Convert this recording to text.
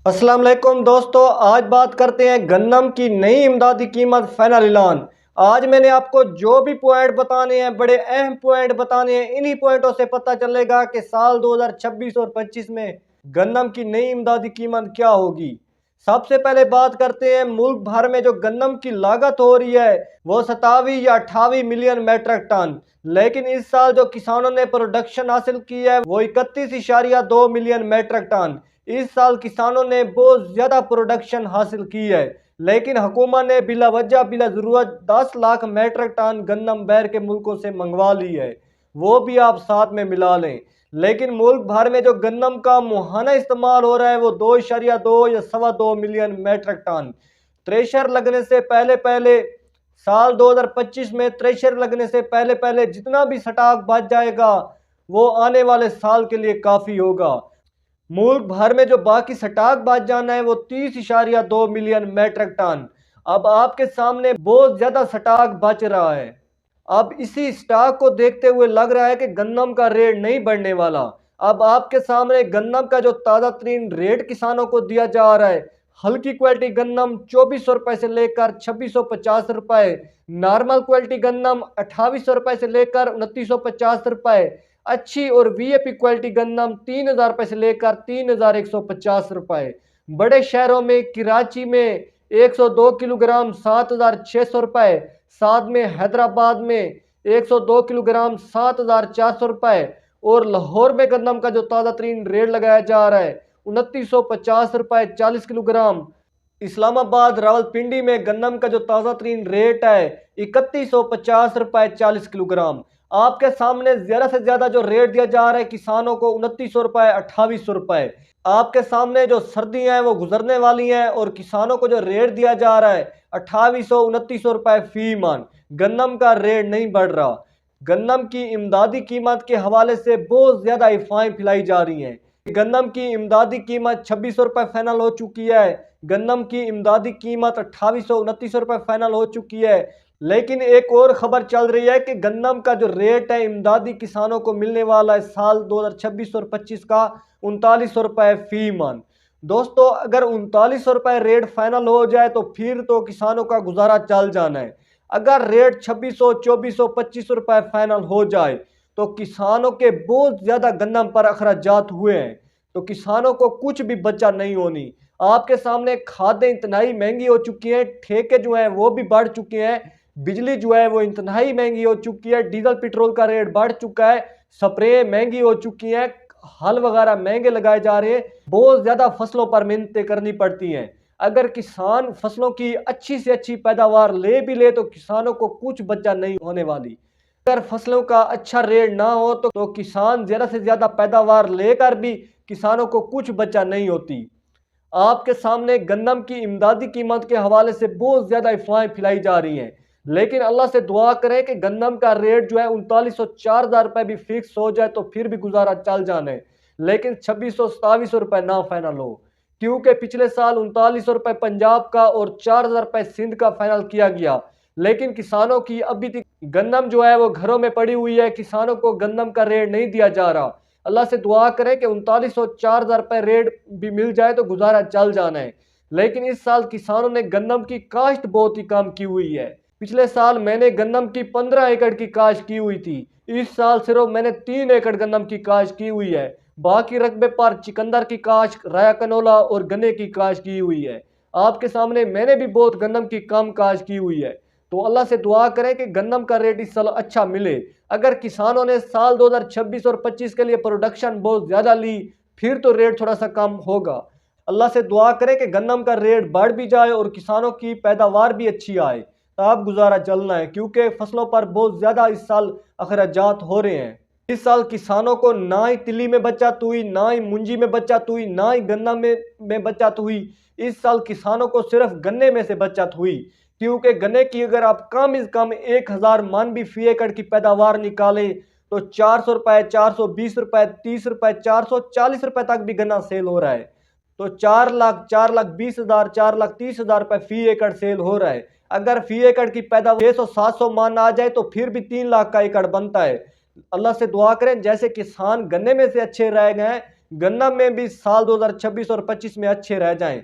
अस्सलाम वालेकुम दोस्तों, आज बात करते हैं गंदम की नई इमदादी कीमत फाइनल ऐलान। आज मैंने आपको जो भी पॉइंट बताने हैं, बड़े अहम पॉइंट बताने हैं, इन्हीं पॉइंटों से पता चलेगा कि साल 2026 और 25 में गंदम की नई इमदादी कीमत क्या होगी। सबसे पहले बात करते हैं मुल्क भर में जो गंदम की लागत हो रही है वो 27 या 28 मिलियन मेट्रिक टन, लेकिन इस साल जो किसानों ने प्रोडक्शन हासिल की है वो 31.2 मिलियन मेट्रिक टन। इस साल किसानों ने बहुत ज़्यादा प्रोडक्शन हासिल की है, लेकिन हुकूमत ने बिला वजह बिला ज़रूरत 10 लाख मेट्रिक टन गंदम बाहर के मुल्कों से मंगवा ली है, वो भी आप साथ में मिला लें। लेकिन मुल्क भर में जो गंदम का मुहाना इस्तेमाल हो रहा है वो 2.2 या 2.25 मिलियन मेट्रिक टन। थ्रेशर लगने से पहले पहले साल 2025 में थ्रेशर लगने से पहले पहले जितना भी स्टॉक बच जाएगा वो आने वाले साल के लिए काफ़ी होगा। मुल्क भर में जो बाकी स्टॉक बच जाना है वो 30.2 मिलियन मेट्रिक टन। अब आपके सामने बहुत ज़्यादा स्टॉक बच रहा है। अब इसी स्टॉक को देखते हुए लग रहा है कि गंदम का रेट नहीं बढ़ने वाला। अब आपके सामने गंदम का जो ताज़ा तरीन रेट किसानों को दिया जा रहा है, हल्की क्वालिटी गंदम 2400 रुपये से लेकर 2650 रुपये, नॉर्मल क्वालिटी गंदम 2800 रुपये से लेकर 2950 रुपये, अच्छी और वीआईपी क्वालिटी गंदम 3000 रुपये से लेकर 3150 रुपये। बड़े शहरों में कराची में 102 किलोग्राम 7600 रुपये, साथ में हैदराबाद में 102 किलोग्राम 7400 रुपये, और लाहौर में गंदम का जो ताज़ा तरीन रेट लगाया जा रहा है 2950 रुपये 40 किलोग्राम। इस्लामाबाद रावलपिंडी में गंदम का जो ताज़ा तरीन रेट है 3150 रुपये 40 किलोग्राम। आपके सामने ज़्यादा से ज़्यादा जो रेट दिया जा रहा है किसानों को 2900 रुपये 2800 रुपये। आपके सामने जो सर्दियाँ हैं वो गुजरने वाली हैं और किसानों को जो रेट दिया जा रहा है 2800 2900 रुपये फी मन। गंदम का रेट नहीं बढ़ रहा। गंदम की इमदादी कीमत के हवाले से बहुत ज़्यादा अफवाहें फैलाई जा रही हैं। गंदम की इमदादी कीमत 2600 रुपये फाइनल हो चुकी है। गंदम की इमदादी कीमत 2800 2900 रुपये फाइनल हो चुकी है। लेकिन एक और खबर चल रही है कि गंदम का जो रेट है इमदादी किसानों को मिलने वाला है साल 2026 और 25 का 3900 रुपये फी मन। दोस्तों, अगर 3900 रुपये रेट फाइनल हो जाए तो फिर तो किसानों का गुजारा चल जाना है। अगर रेट 2600 2400 2500 रुपये फाइनल हो जाए तो किसानों के बहुत ज़्यादा गंदम पर अखराजात हुए हैं, तो किसानों को कुछ भी बचा नहीं होनी। आपके सामने खादें इतनाई महंगी हो चुकी हैं, ठेके जो हैं वो भी बढ़ चुके हैं, बिजली जो है वो इंतहाई महंगी हो चुकी है, डीजल पेट्रोल का रेट बढ़ चुका है, स्प्रे महंगी हो चुकी हैं, हल वगैरह महंगे लगाए जा रहे हैं, बहुत ज़्यादा फसलों पर मेहनतें करनी पड़ती हैं। अगर किसान फसलों की अच्छी से अच्छी पैदावार ले भी ले तो किसानों को कुछ बचा नहीं होने वाली। अगर फसलों का अच्छा रेट ना हो तो किसान ज़्यादा से ज़्यादा पैदावार लेकर भी किसानों को कुछ बचा नहीं होती। आपके सामने गंदम की इमदादी कीमत के हवाले से बहुत ज़्यादा अफवाहें फैलाई जा रही हैं, लेकिन अल्लाह से दुआ करें कि गंदम का रेट जो है 3900 4000 रुपये भी फिक्स हो जाए तो फिर भी गुजारा चल जाने, लेकिन 2600 2700 रुपये ना फाइनल हो, क्योंकि पिछले साल 3900 रुपये पंजाब का और 4000 रुपये सिंध का फाइनल किया गया। लेकिन किसानों की अभी तक गंदम जो है वो घरों में पड़ी हुई है, किसानों को गंदम का रेट नहीं दिया जा रहा। अल्लाह से दुआ करें कि 3900 4000 रुपये रेट भी मिल जाए तो गुजारा चल जाना है। लेकिन इस साल किसानों ने गंदम की काश्त बहुत ही कम की हुई है। पिछले साल मैंने गंदम की 15 एकड़ की काश्त की हुई थी, इस साल सिर्फ मैंने 3 एकड़ गंदम की काश्त की हुई है। बाकी रकबे पर चिकंदर की काश्त, राया कनोला और गन्ने की काश्त की हुई है। आपके सामने मैंने भी बहुत गंदम की कम काश्त की हुई है। तो अल्लाह से दुआ करें कि गंदम का रेट इस साल अच्छा मिले। अगर किसानों ने साल 2026 और 25 के लिए प्रोडक्शन बहुत ज़्यादा ली फिर तो रेट थोड़ा सा कम होगा। अल्लाह से दुआ करें कि गंदम का रेट बढ़ भी जाए और किसानों की पैदावार भी अच्छी आए, तब गुजारा चलना है, क्योंकि फसलों पर बहुत ज़्यादा इस साल अखराजात हो रहे हैं। इस साल किसानों को ना ही तिली में बचत हुई, ना ही मुंजी में बचत हुई, ना ही गन्ना में बचत हुई। इस साल किसानों को सिर्फ गन्ने में से बचत हुई, क्योंकि गन्ने की अगर आप कम से कम 1000 मन भी फी एकड़ की पैदावार निकालें तो 400 रुपये 420 रुपये 30 रुपये 440 रुपये तक भी गन्ना सेल हो रहा है। तो 4 लाख 4,20,000 रुपये फी एकड़ सेल हो रहा है। अगर फी एकड़ की पैदावार 600-700 मान आ जाए तो फिर भी 3 लाख का एकड़ बनता है। अल्लाह से दुआ करें जैसे किसान गन्ने में से अच्छे रह गए हैं, गन्नम में भी साल 2026 और 25 में अच्छे रह जाएं।